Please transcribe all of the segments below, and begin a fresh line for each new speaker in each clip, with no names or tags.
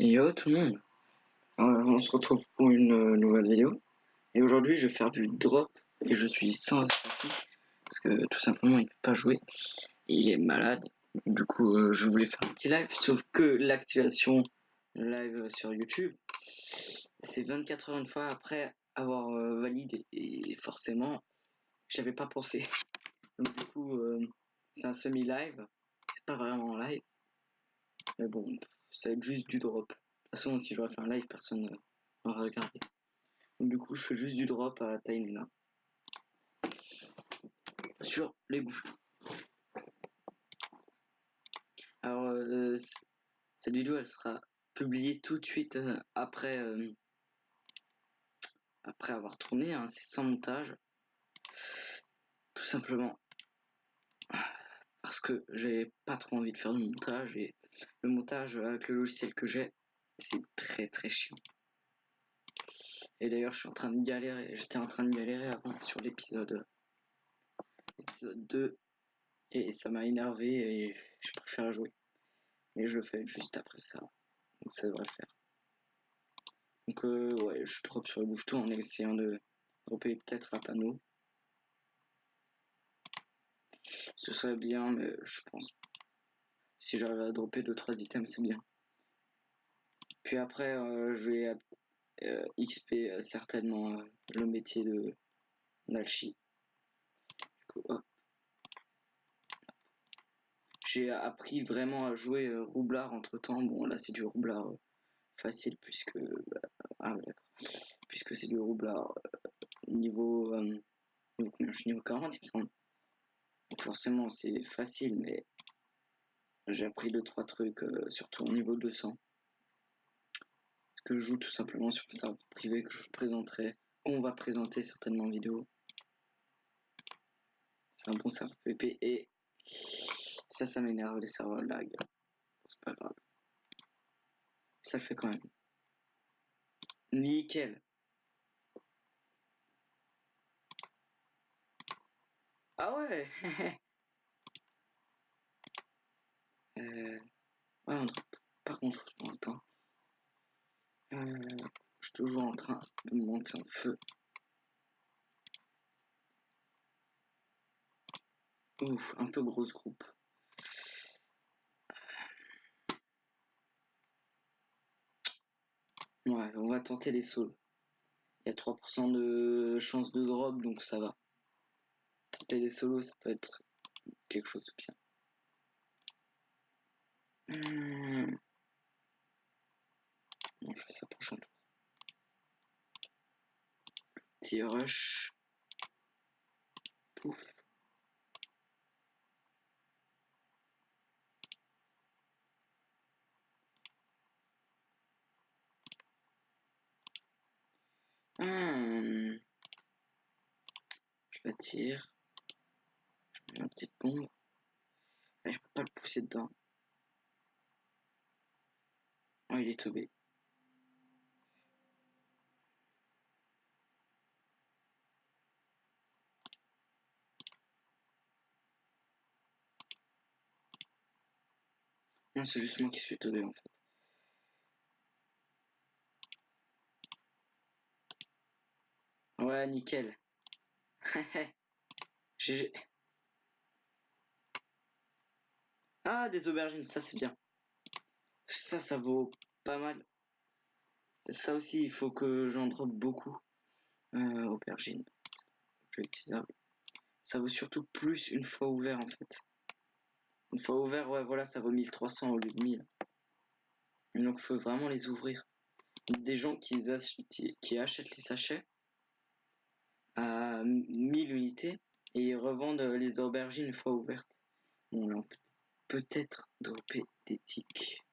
Et yo tout le monde, on se retrouve pour une nouvelle vidéo. Et aujourd'hui je vais faire du drop et je suis sans Astrafi parce que tout simplement il peut pas jouer. Il est malade. Du coup je voulais faire un petit live, sauf que l'activation live sur YouTube c'est 24 heures une fois après avoir validé. Et forcément j'avais pas pensé. Donc du coup c'est un semi-live, c'est pas vraiment un live. Mais bon, ça va être juste du drop. De toute façon si j'aurais fait un live personne n'aurait regardé. Donc du coup je fais juste du drop à Tainena sur les bouches. Alors cette vidéo elle sera publiée tout de suite après avoir tourné, hein, c'est sans montage. Tout simplement parce que j'ai pas trop envie de faire du montage et le montage avec le logiciel que j'ai c'est très très chiant. Et d'ailleurs j'étais en train de galérer avant sur l'épisode 2 et ça m'a énervé et je préfère jouer. Mais je le fais juste après ça. Donc ça devrait faire. Donc ouais, je drop sur le bouffeton en essayant de dropper peut-être un panneau. Ce serait bien, mais je pense. Si j'arrive à dropper 2-3 items, c'est bien. Puis après, je vais XP certainement le métier de d'Alchi. J'ai appris vraiment à jouer roublard entre temps. Bon, là c'est du roublard facile puisque. Ah ouais, d'accord. Puisque c'est du roublard niveau. Niveau combien? Je suis niveau 40, il me semble. Donc forcément c'est facile, mais j'ai appris 2-3 trucs, surtout au niveau 200. Que je joue tout simplement sur un serveur privé que je présenterai, qu'on va présenter certainement en vidéo. C'est un bon serveur PvP et ça m'énerve les serveurs lag. C'est pas grave. Ça le fait quand même. Nickel. Ah ouais. Ouais, on drop pas grand chose pour l'instant. Je suis toujours en train de monter en feu. Ouf, un peu grosse groupe. Ouais, on va tenter les sauts. Il y a 3% de chance de drop, donc ça va. Tenter les solos, ça peut être quelque chose de bien. Bon, je fais ça prochain tour. Petit rush. Pouf. Je l'attire. Je mets ma petite bombe. Et je peux pas le pousser dedans. Oh, il est tombé. Non, c'est juste moi qui suis tombé en fait. Ouais, nickel. GG. Ah, des aubergines, ça c'est bien. Ça vaut pas mal. Ça aussi, il faut que j'en drop beaucoup. Aubergine. Utilisable. Ça vaut surtout plus une fois ouvert en fait. Une fois ouvert, ouais, voilà, ça vaut 1300 au lieu de 1000. Donc, faut vraiment les ouvrir. Des gens qui achètent les sachets à 1000 unités et ils revendent les aubergines une fois ouvertes. Bon, là, on peut peut-être dropper des tics.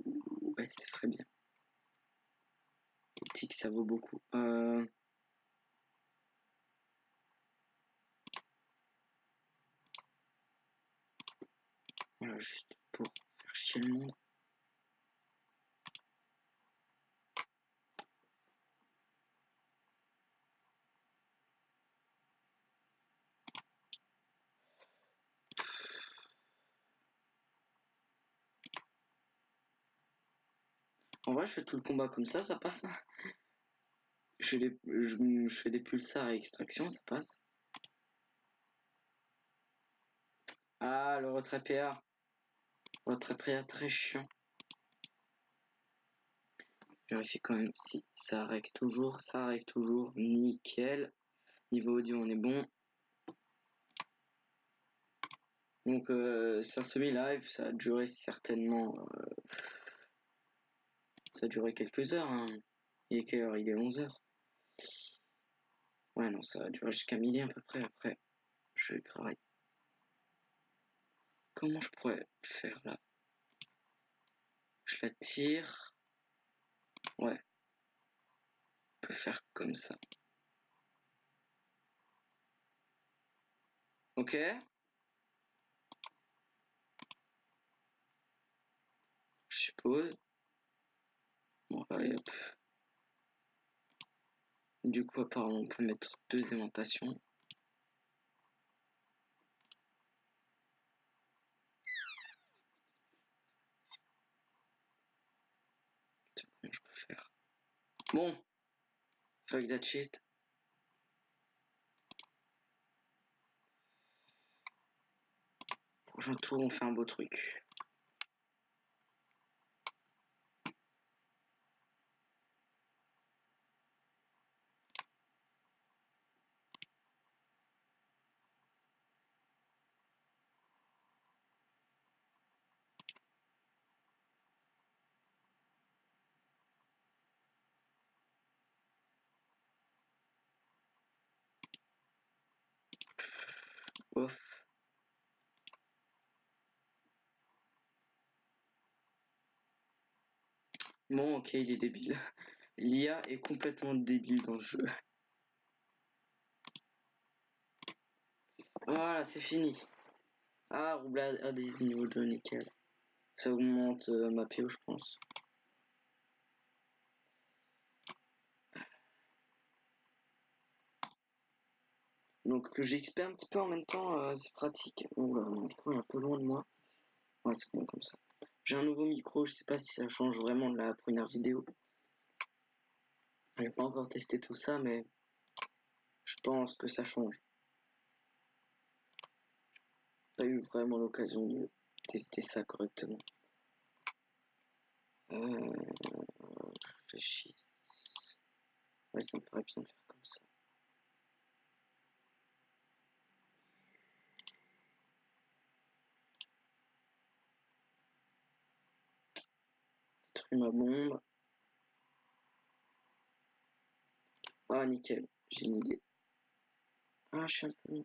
Ouais, ce serait bien. Les tics, ça vaut beaucoup. Voilà, juste pour faire chier le monde. En vrai, je fais tout le combat comme ça passe. Je fais des pulsars à extraction, ça passe. Ah, le retrait PA. Retrait PA très chiant. Je vérifie quand même si ça règle toujours. Ça règle toujours. Nickel. Niveau audio, on est bon. Donc, c'est un semi-live. Ça a duré certainement... ça a duré quelques heures. Hein. Il est quelle heure? Il est 11h. Ouais, non, ça a duré jusqu'à midi à peu près. Après, je vais travailler. Comment je pourrais faire là? Je la tire. Ouais. On peut faire comme ça. Ok. Je suppose. Bon, allez hop. Du coup, apparemment, on peut mettre 2 aimantations. Comment je peux faire? Bon. Fuck that shit. Prochain tour, on fait un beau truc. Off. Bon, ok, il est débile. L'IA est complètement débile dans le jeu. Voilà, c'est fini. Ah, roublade à 10 niveau 2, nickel. Ça augmente ma PO, je pense. Donc que j'expère un petit peu en même temps, c'est pratique. Oh là, mon micro est un peu loin de moi. Ouais, c'est bon comme ça. J'ai un nouveau micro, je sais pas si ça change vraiment de la première vidéo. J'ai pas encore testé tout ça, mais je pense que ça change. J'ai pas eu vraiment l'occasion de tester ça correctement. Je réfléchisse. Ouais, ça me paraît bien de faire comme ça. Détruire ma bombe. Ah, nickel, j'ai une idée. Ah, je suis un peu...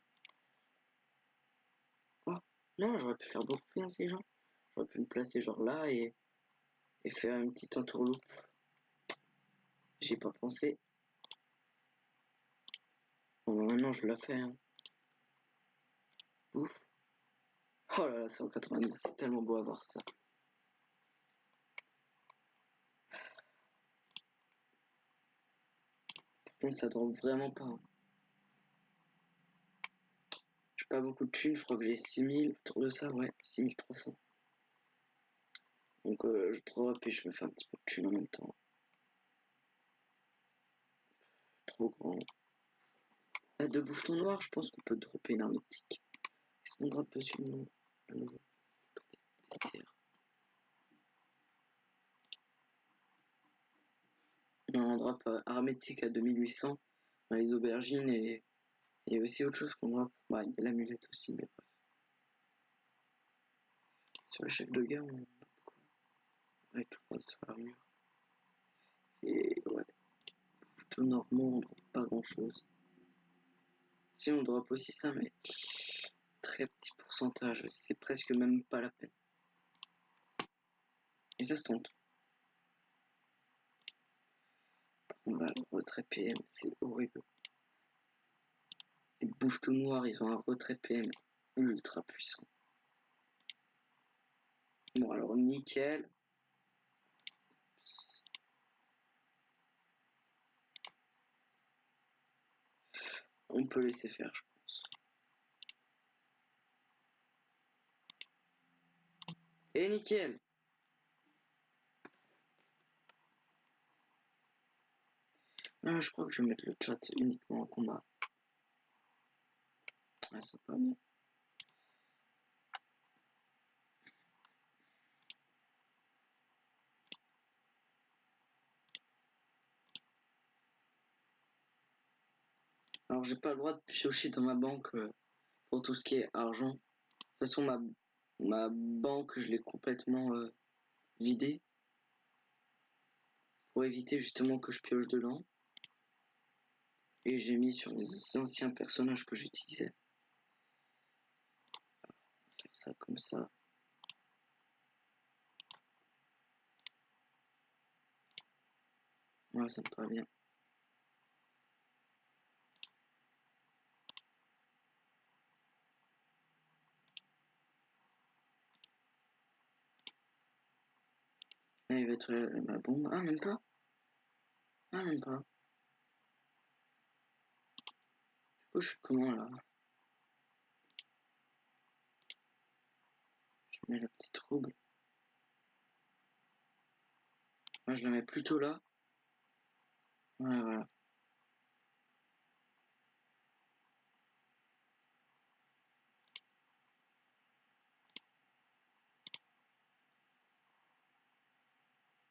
Oh, non, j'aurais pu faire beaucoup plus intelligent. J'aurais pu me placer genre là et faire une petite entourloupe. J'y ai pas pensé. Bon, maintenant je la fais. Hein. Ouf. Oh là là, 190, c'est tellement beau à voir ça. Par contre, ça drop vraiment pas. Hein. J'ai pas beaucoup de thunes, je crois que j'ai 6000 autour de ça, ouais, 6300. Donc je drop et je me fais un petit peu de thunes en même temps. Trop grand. À 2 bouffetons noirs, je pense qu'on peut dropper une hermétique. Est-ce qu'on drop dessus? Non. Bestiaire. Non, on drop hermétique à 2800 dans les aubergines et aussi autre chose qu'on drop. Bah, il y a l'amulette aussi, mais bref. Sur le chef de guerre, on a quoi? Ouais, tout reste sur l'armure. Et ouais, tout normand, on drop pas grand chose. Si on drop aussi ça, mais très petit pourcentage, c'est presque même pas la peine. Et ça se tente. On va le retrait PM, c'est horrible. Les bouffetons noirs, ils ont un retrait PM ultra puissant. Bon, alors nickel. On peut laisser faire, je pense. Et nickel. Ah, je crois que je vais mettre le chat uniquement en combat. Ah, c'est pas bien. Alors, j'ai pas le droit de piocher dans ma banque pour tout ce qui est argent. De toute façon, ma banque, je l'ai complètement vidée pour éviter justement que je pioche dedans. Et j'ai mis sur les anciens personnages que j'utilisais. Faire ça comme ça. Ouais, ça me paraît bien. Ah, il va être ma bombe. Ah, même pas. Ah, même pas. Du coup, je fais comment là? Je mets la petite roue. Moi, je la mets plutôt là. Ouais, voilà.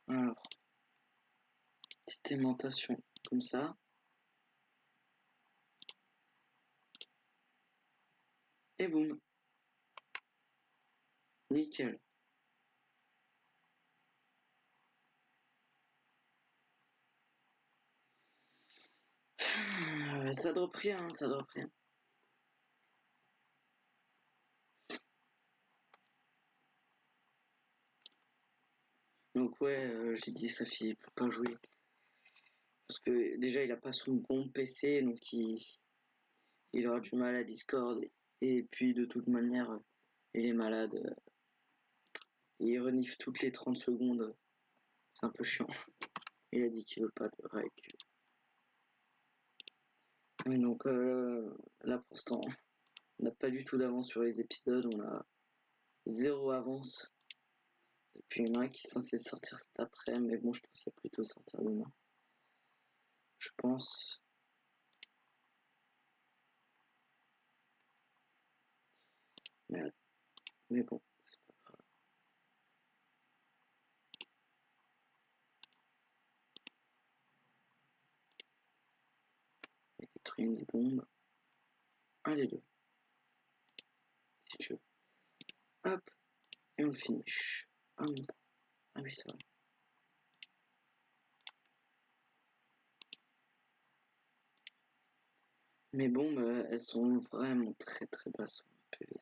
Alors, petite aimantation comme ça. Et boum. Nickel. Ça drop rien, hein, ça drop rien. Donc ouais, j'ai dit sa fille pour pas jouer. Parce que déjà il a pas son bon PC, donc il aura du mal à Discord. Et puis de toute manière, il est malade. Il renifle toutes les 30 secondes. C'est un peu chiant. Il a dit qu'il veut pas de rec. Donc là pour l'instant, on n'a pas du tout d'avance sur les épisodes. On a zéro avance. Et puis il y en a un qui est censé sortir cet après, mais bon, je pense qu'il va plutôt sortir demain. Je pense. Mais bon, c'est pas grave. Il détruit une des bombes. Un des deux. Si tu veux. Hop. Et on finish. Ah non. Ah oui, c'est vrai. Mes bombes, elles sont vraiment très très basses sur le PV.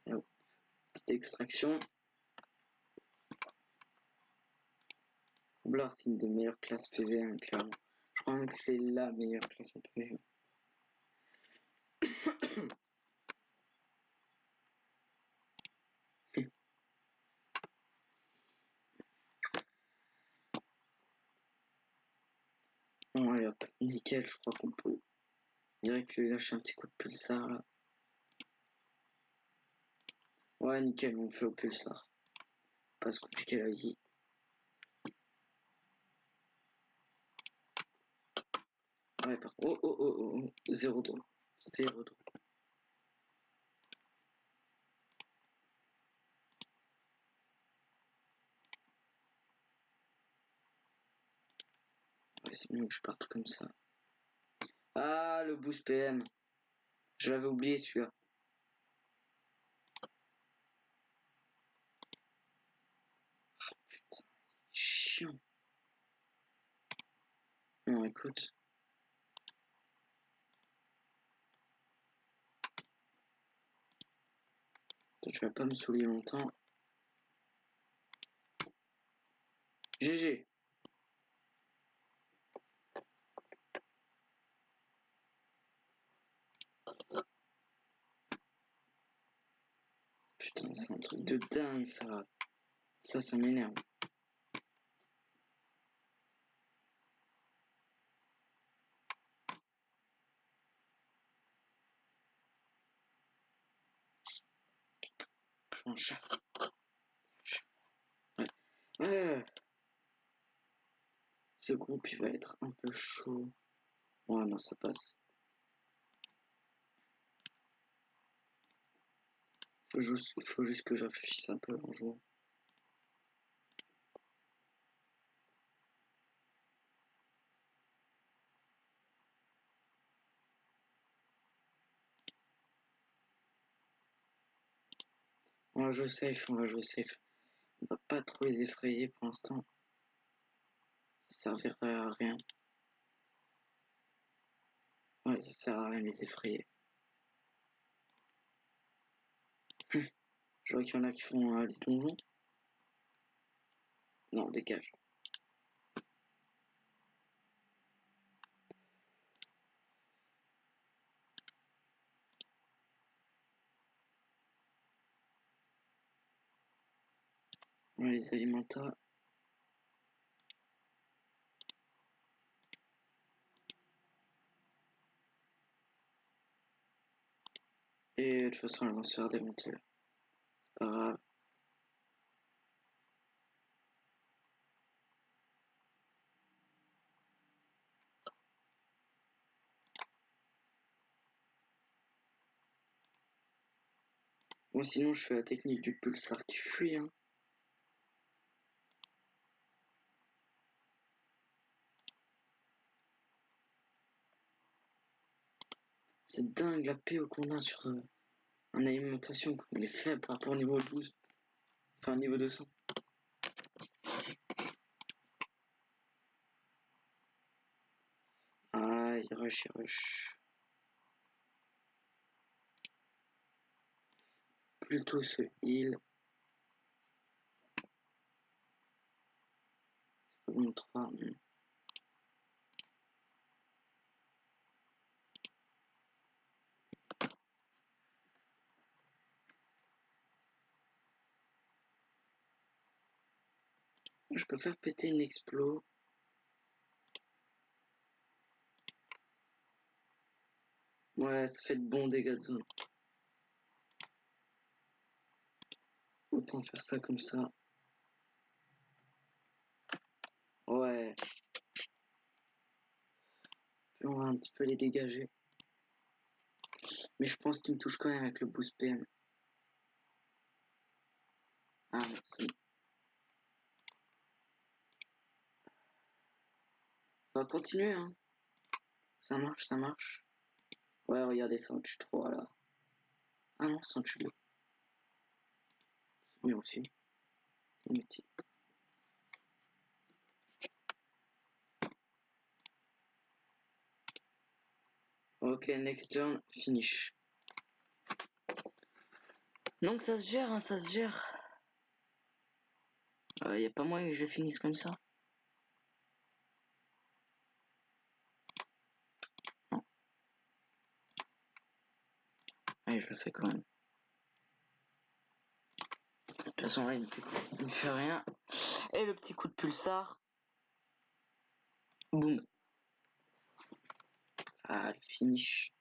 Alors, petite extraction. Roublard, c'est une des meilleures classes PV, hein, clairement. Je crois même que c'est la meilleure classe en PV. Bon, allez hop, nickel, je crois qu'on peut direct lui lâcher un petit coup de pulsar là. Ouais, nickel, on le fait au pulsar. Pas se compliquer la vie. Ouais, par contre. Oh. 0 drone. 0 drone. Ouais, c'est mieux que je parte comme ça. Ah, le boost PM. Je l'avais oublié celui-là. Oh, putain, chiant. Non, écoute. Toi, tu vas pas me saouler longtemps. GG. Putain, c'est un truc de dingue, ça. Ça m'énerve. Je suis un chat. Ouais. Ce groupe il va être un peu chaud. Ouais non ça passe. Faut juste que je réfléchisse un peu en jouant. On va jouer safe, on va jouer safe. On va pas trop les effrayer pour l'instant. Ça servirait à rien. Ouais, ça sert à rien de les effrayer. Je vois qu'il y en a qui font des donjons. Non, dégage. On les alimenta. Et de toute façon, elles vont se faire démonter. C'est pas grave. Bon, sinon, je fais la technique du pulsar qui fuit. Hein. C'est dingue la PO qu'on a sur en alimentation. Comme elle est faible par rapport au niveau 12. Enfin, niveau 200. Ah, il rush, il rush. Plutôt ce heal. Bon, 3. Je peux faire péter une explo. Ouais, ça fait de bons dégâts de zone. Autant faire ça comme ça. Ouais. Puis on va un petit peu les dégager. Mais je pense qu'il me touche quand même avec le boost PM. Ah, merci. On va continuer, hein. Ça marche, ça marche. Ouais, regardez, ça en tue 3 là. Ah non, ça en tue 2. C'est mieux aussi. Inutile. Ok, next turn, finish. Donc ça se gère, hein, ça se gère. Y a pas moyen que je finisse comme ça. Non. Allez, je le fais quand même. De toute façon, là, il ne fait rien. Et le petit coup de pulsar. Boum. Ah, le finish.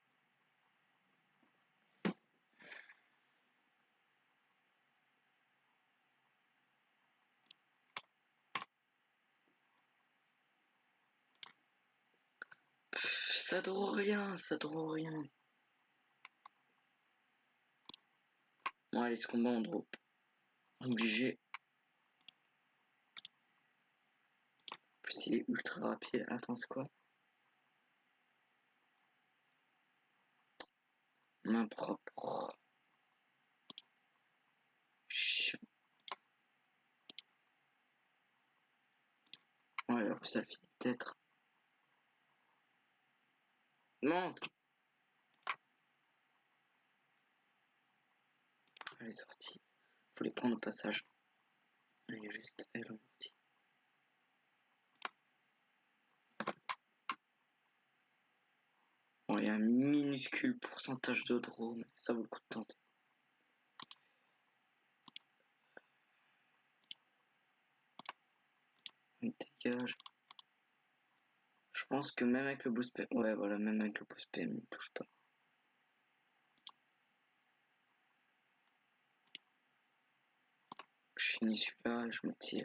Ça drôle rien, ça drôle rien. Bon, allez, ce combat, on drop. Obligé. En plus, il est ultra rapide. Attends, c'est quoi? Main propre. Chiant. Ouais, alors ça finit peut-être. Non. Elle est sortie. Faut les prendre au passage. Elle est juste, elle est sortie. Bon, il y a un minuscule pourcentage de draw, mais ça vaut le coup de tenter. Dégage. Je pense que même avec le boost PM, ouais voilà, même avec le boost PM, il ne touche pas. Je finis celui-là et je me tire.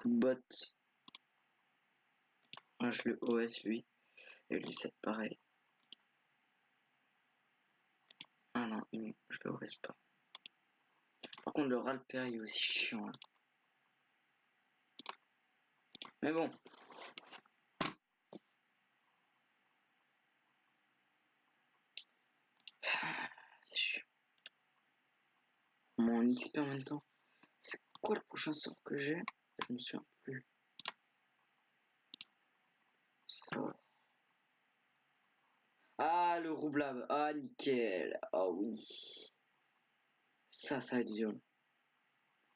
coup de botte. Moi, je le OS lui. Et lui, c'est pareil. Ah non, je le OS pas. Par contre, le Ralper il est aussi chiant. Hein. Mais bon. C'est chiant. Mon XP en même temps. C'est quoi le prochain sort que j'ai? Je me souviens plus. Sort. Ah, le roublable. Ah, nickel. Ah oui. Ça va être violent.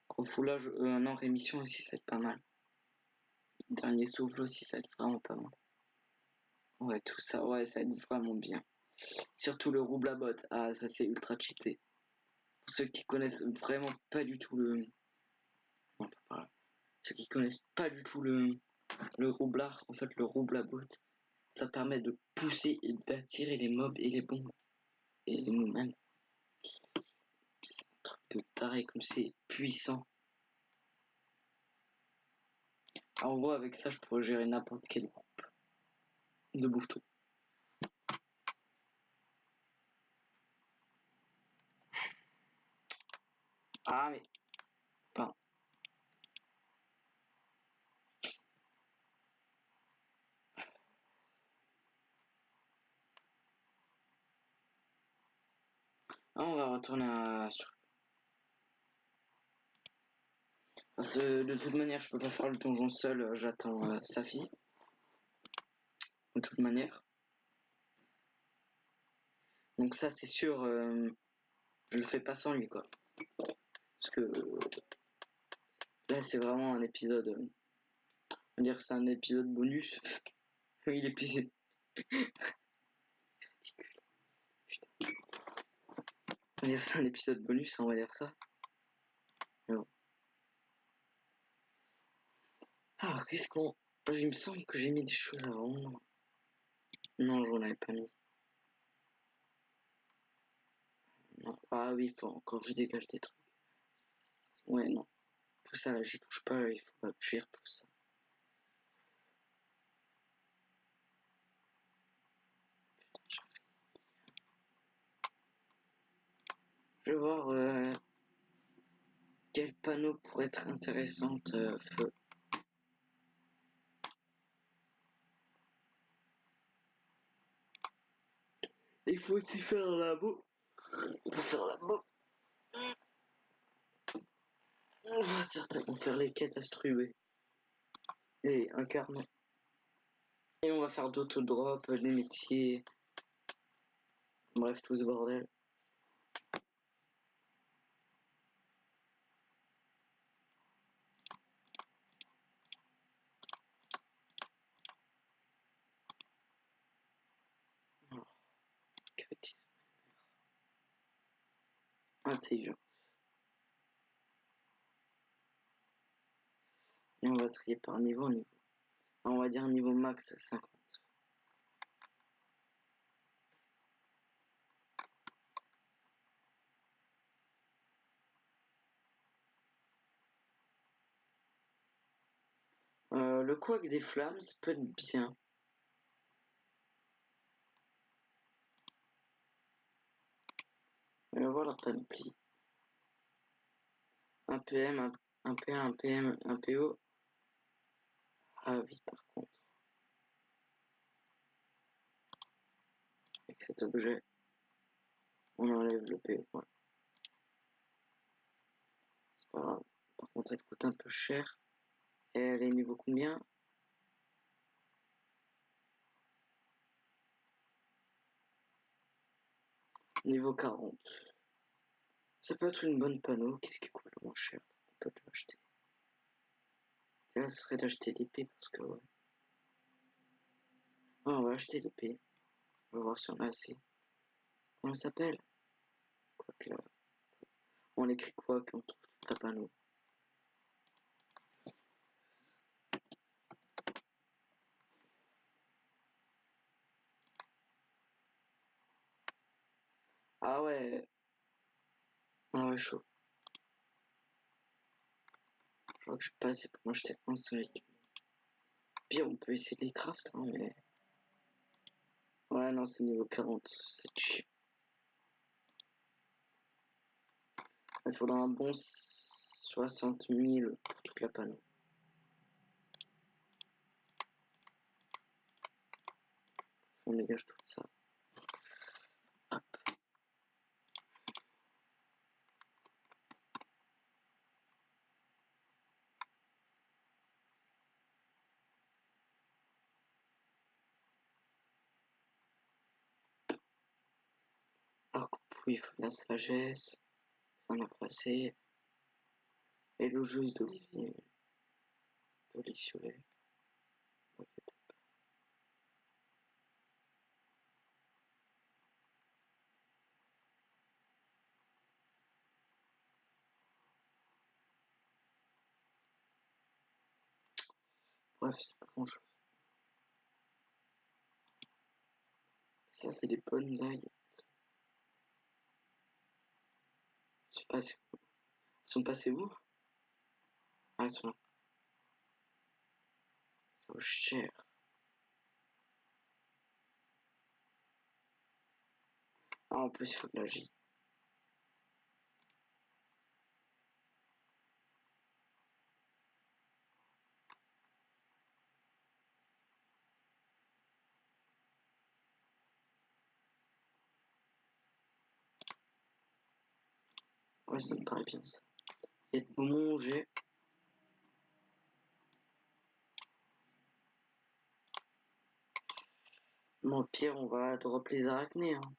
Refoulage, non, rémission aussi, ça va être pas mal. Dernier souffle aussi, ça va être vraiment pas mal. Ouais, tout ça, ouais, ça va être vraiment bien. Surtout le roublabot. Ah, ça c'est ultra cheaté. Pour ceux qui connaissent vraiment pas du tout le... Non, pas par là. Ceux qui connaissent pas du tout le roublard, en fait, le roublabot, ça permet de pousser et d'attirer les mobs et les bombes. Et nous-mêmes. C'est un truc de taré comme c'est puissant. En gros, avec ça, je pourrais gérer n'importe quel groupe de bouffe-tout. Ah, mais... Pardon. Ah, on va retourner à... Parce que de toute manière, je peux pas faire le donjon seul, j'attends sa fille. De toute manière. Donc ça, c'est sûr, je le fais pas sans lui, quoi. Parce que là, c'est vraiment un épisode... on va dire que c'est un épisode bonus. Oui, l'épisode... c'est ridicule. Putain. On va dire que c'est un épisode bonus, on va dire ça. Mais bon. Alors, qu'est-ce qu'on... Il me semble que j'ai mis des choses avant. Non, j'en avais pas mis. Non. Ah oui, faut encore que je dégage des trucs. Ouais, non. Tout ça, là, j'y touche pas, il faut pas fuir tout ça. Je vais voir quel panneau pourrait être intéressant, feu. Il faut aussi faire un labo. Pour faire la labo, on va certainement faire les quêtes astruées et incarner. Et on va faire d'autres drops, des métiers. Bref, tout ce bordel. Alors, critique. Intelligent. Et on va trier par niveau en niveau. On va dire niveau max 50. Le couac des flammes, ça peut être bien. On va voir la panoplie. Un PM, un PM, un PM, un PO. Ah oui, par contre. Avec cet objet, on enlève le PO. Ouais. C'est pas grave. Par contre, elle coûte un peu cher. Et elle est niveau combien? Niveau 40. Ça peut être une bonne panneau. Qu'est-ce qui coûte le moins cher? On peut l'acheter. Là, ce serait d'acheter l'épée parce que ouais. Ouais, on va acheter l'épée. On va voir si on a assez. Comment ça s'appelle? Quoi que là. On écrit quoi qu'on trouve tout un panneau. Ah ouais. Ah ouais, chaud. crois que je suis pas assez pour m'acheter un seul équipement. Pire, on peut essayer de les craft, hein, mais... Ouais, non, c'est niveau 40, c'est chiant. Il faudra un bon 60 000 pour toute la panne. On dégage tout ça. Hop. Alors, il faut de la sagesse. Ça en a passé. Et le jus d'olivier. D'olive violet. Ok. Bref, c'est pas grand chose. Ça, c'est des bonnes dailles. Elles sont passées où? Ah, elles sont là. Ça vaut cher. Ah, en plus, il faut de la J. Ouais, ça me paraît bien ça. Il y a de manger. Mais au pire, on va drop les arachnées. Hein.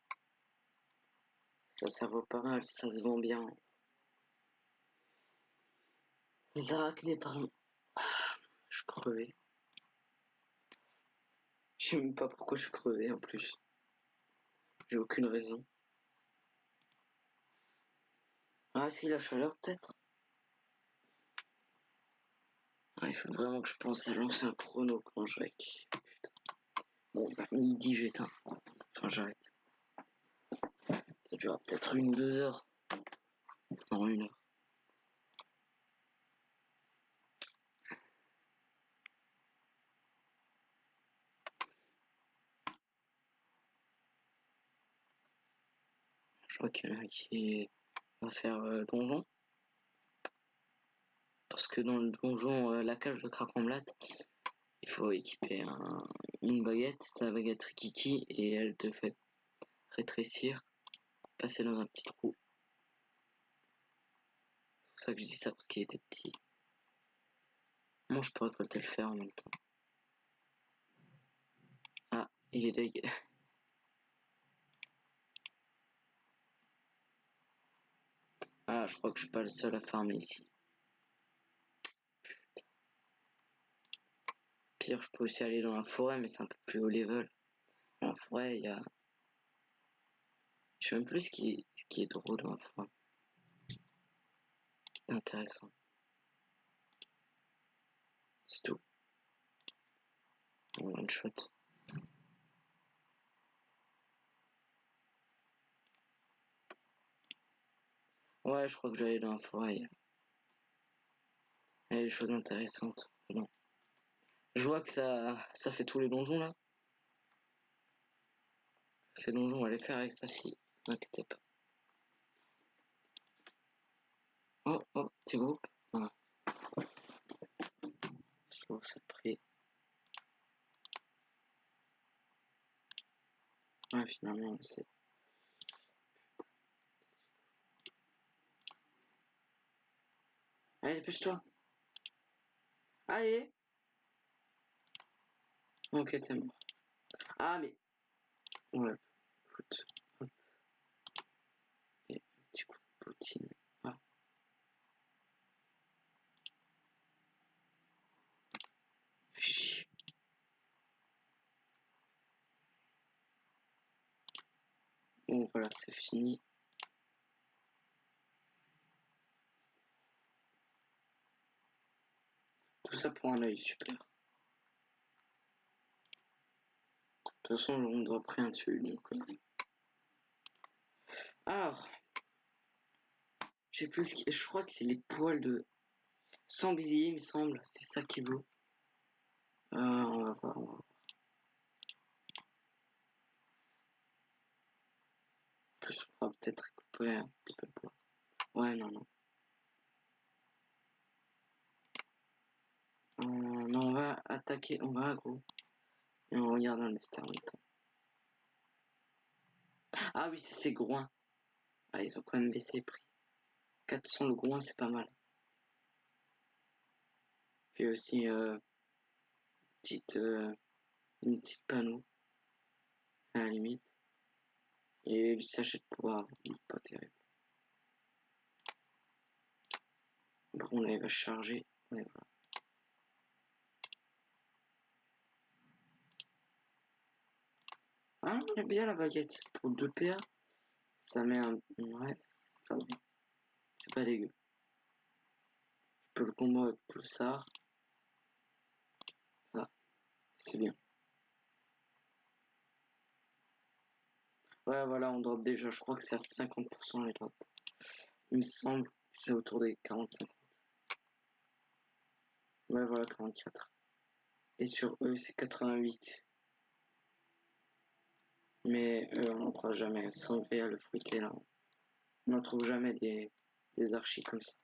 Ça vaut pas mal, ça se vend bien. Les arachnées, pardon. Je suis crevé. Je sais même pas pourquoi je suis crevé en plus. J'ai aucune raison. Ah si, la chaleur peut-être. Ah, il faut vraiment que je pense à lancer un chrono quand je rec. Bon, bah, midi j'éteins. Enfin, j'arrête. Ça durera peut-être 1 ou 2 heures. Non, 1 heure. Je crois qu'il y en a qui va faire donjon. Parce que dans le donjon, la cage de Cracomblat, il faut équiper une baguette, sa baguette Rikiki, et elle te fait rétrécir, passer dans un petit trou. C'est pour ça que je dis ça, parce qu'il était petit. Moi, je peux récolter le fer en même temps. Ah, il est deg. Ah, je crois que je suis pas le seul à farmer ici. Pire, je peux aussi aller dans la forêt, mais c'est un peu plus haut level. Dans la forêt, il y a... Je sais même plus ce qui est drôle dans la forêt. C'est intéressant. C'est tout. En one shot. Ouais, je crois que j'allais dans la forêt. Il y a des choses intéressantes. Non. Je vois que ça fait tous les donjons là. Ces donjons, on va les faire avec sa fille. Ne t'inquiète pas. Oh, oh, petit groupe. Voilà. Je trouve ça pris. Ouais, finalement, c'est... Allez, dépêche-toi. Allez. Ok, t'es mort. Ah, mais... Ouais, écoute. Hop. Et un petit coup de poutine. Ah. Chier. Bon, voilà, c'est fini. Tout ça pour un œil, super. De toute façon, on doit rien dessus, donc... Alors... Je sais plus ce qui... Je crois que c'est les poils de... Sanglier, il me semble, c'est ça qui vaut. On va voir, on va voir. En plus, on va peut-être récupérer un petit peu de bois. Ouais, non, non. Non, on va attaquer, on va aggro. Et on regarde dans le mystère en même temps. Ah oui, c'est ces groins. Ah, ils ont quand même baissé les prix. 400 le groin, c'est pas mal. Puis aussi, petite, une petite panneau, à la limite. Et le sachet de poivre, pas terrible. Par contre, là, il va charger. Ouais, voilà. Ah, j'aime bien la baguette. Pour 2 PA, ça met un... Ouais, ça va. C'est pas dégueu. Je peux le combo avec Pulsar. Ça, c'est bien. Ouais, voilà, on drop déjà. Je crois que c'est à 50% les drops. Il me semble que c'est autour des 40-50. Ouais, voilà, 44. Et sur eux, c'est 88. Mais on n'en croit jamais. Sangria, le fruité, là. On n'en trouve jamais des archis comme ça.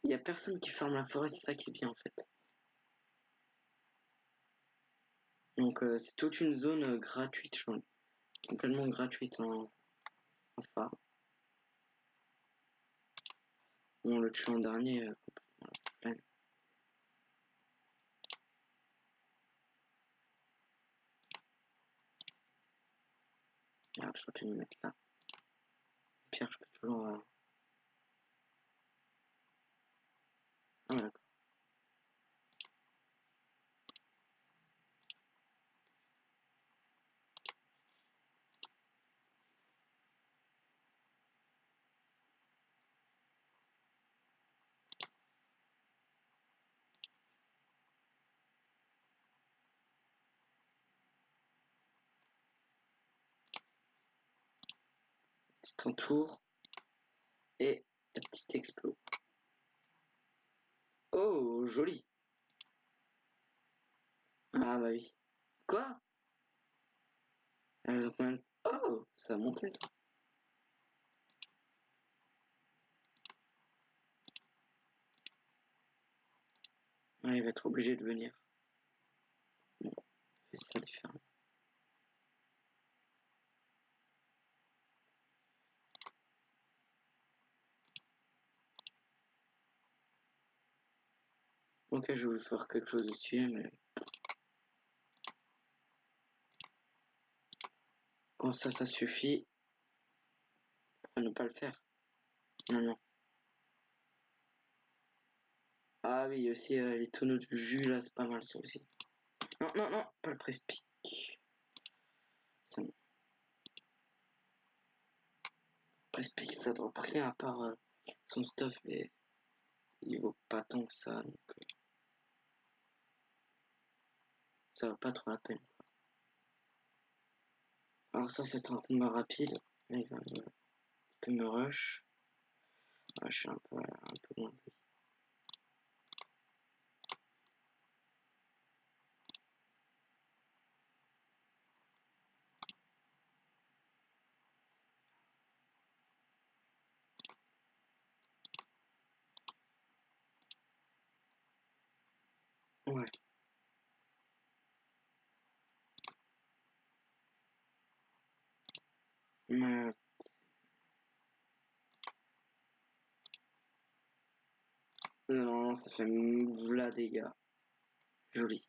Il n'y a personne qui ferme la forêt, c'est ça qui est bien en fait. Donc c'est toute une zone gratuite, genre, complètement gratuite en phare. On le tue en dernier, complètement la flemme. Ah, je dois te le mettre là. Pierre, je peux toujours... Ah, d'accord. Petit entour. Et la petite explo. Oh, joli. Ah bah oui. Quoi? Elles ont quand même... Oh, ça a monté ça. Ouais, il va être obligé de venir. Bon, fais ça différemment. Ok, je vais faire quelque chose dessus, mais... Quand ça suffit, pour ne pas le faire. Non, non. Ah oui, aussi les tonneaux de jus là, c'est pas mal ça aussi. Non, non, non, pas le presse-pique. Presse-pique, ça doit rien à part son stuff, mais il vaut pas tant que ça, donc ça va pas trop la peine. Alors ça, c'est un combat rapide. Là, il va un peu me rush. Ah, je suis un peu loin de lui. Ouais. Mais... Non, non, ça fait v'là dégâts. Joli.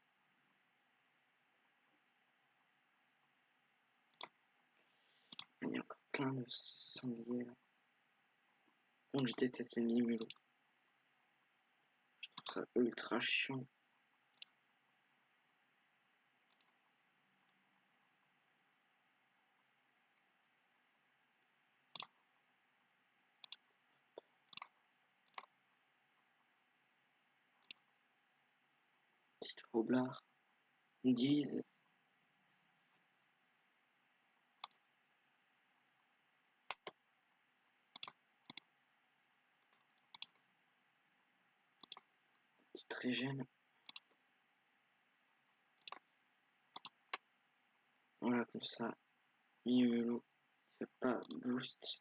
Il y a encore plein de sangliers là. Bon, je déteste les mini-mulots. Je trouve ça ultra chiant. Petit roublard. Une divise. régène. Voilà, comme ça. Mimulou, il fait pas boost.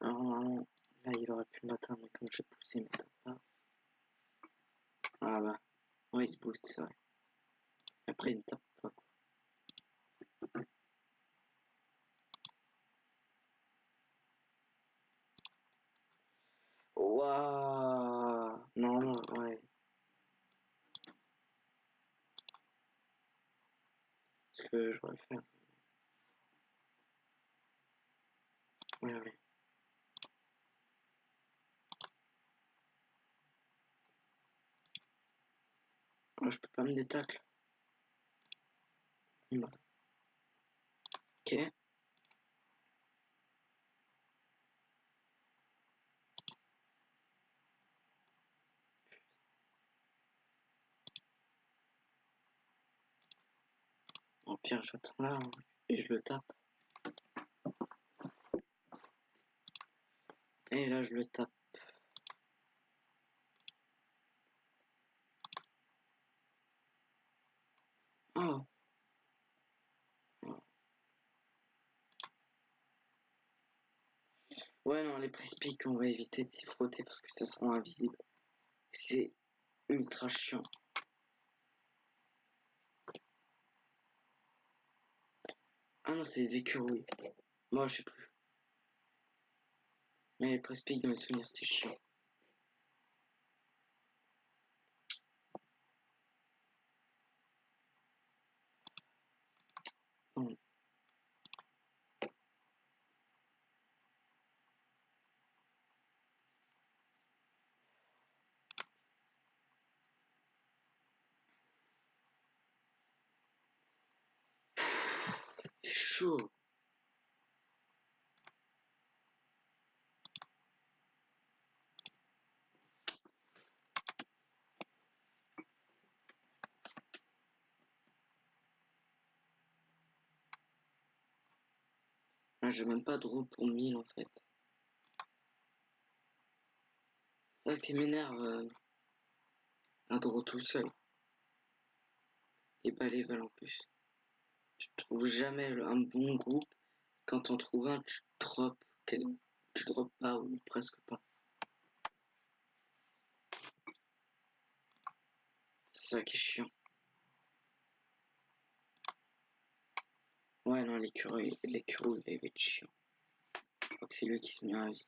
Alors, normalement, là, il aurait pu m'atteindre, mais comme je poussais, il m'atteint pas. Ah bah, ouais, il se booste, c'est vrai. Après, il ne tape pas, quoi. Waouh! Non, ouais. Ce que je pourrais faire. Ouais, ouais. Oh, je peux pas me détacle. Bah. Ok. Au pire, j'attends là, hein, et je le tape. Et là, je le tape. Oh. Oh. Ouais, non, les prises piques, on va éviter de s'y frotter parce que ça sera invisible. C'est ultra chiant. Ah non, c'est les écureuils. Moi, je sais plus. Mais les prises piques, dans mes souvenirs, c'était chiant. Oh. C'est chaud. Ah, j'ai même pas de roue pour 1000 en fait. Ça qui m'énerve, un draw tout seul. Et pas level en plus. Je trouve jamais un bon groupe. Quand on trouve un, tu drops. Tu drops pas ou presque pas. C'est ça qui est chiant. Ouais, non, l'écureuil, il va être chiant. Je crois que c'est lui qui se met à vie.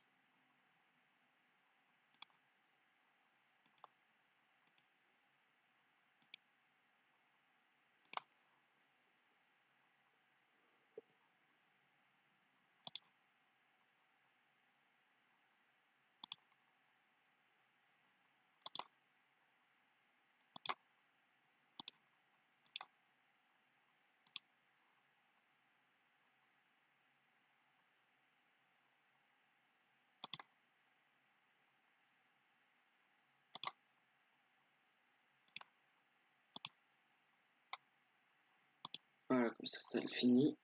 Voilà, comme ça le finit.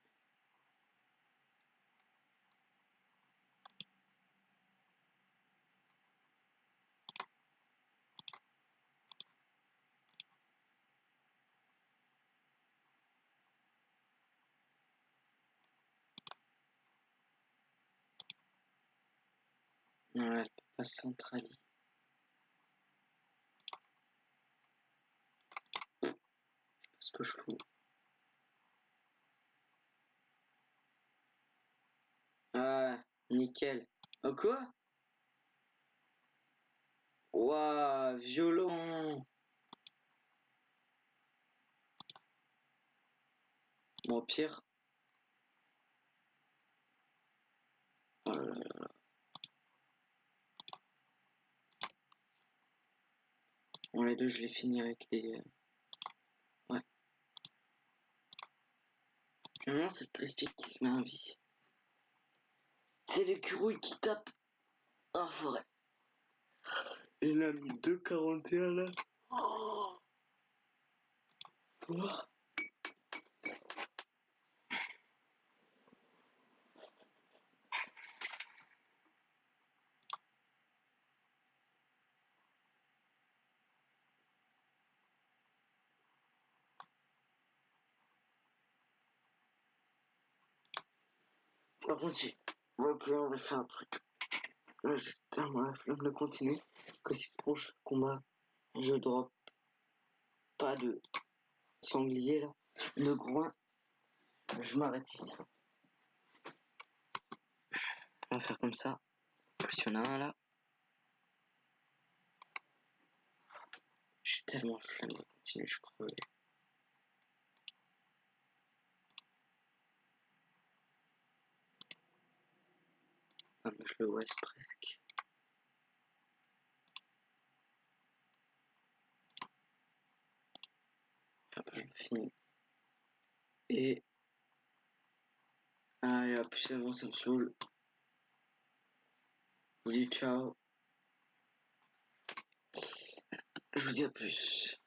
Ouais, elle peut pas centraliser. Ce que je fous. Ah, nickel. Oh quoi? Waouh, violent. Bon, pire. Oh là là. Bon, les deux, je les finis avec des... Ouais. Finalement, c'est le Prispic qui se met en vie. C'est l'écureuil qui tape en forêt. Il a mis 2,41 là. Oh. Oh. Par contre, ok, on va faire un truc. Là, j'ai tellement la flemme de continuer que si le prochain combat, je drop pas de sanglier là, de groin, je m'arrête ici. On va faire comme ça. En plus, il y en a un là. J'ai tellement la flemme de continuer, je crois. Ah, mais je le vois presque. Enfin, je le finis. Et... Allez hop, c'est bon, ça me saoule. Je vous dis ciao. Je vous dis à plus.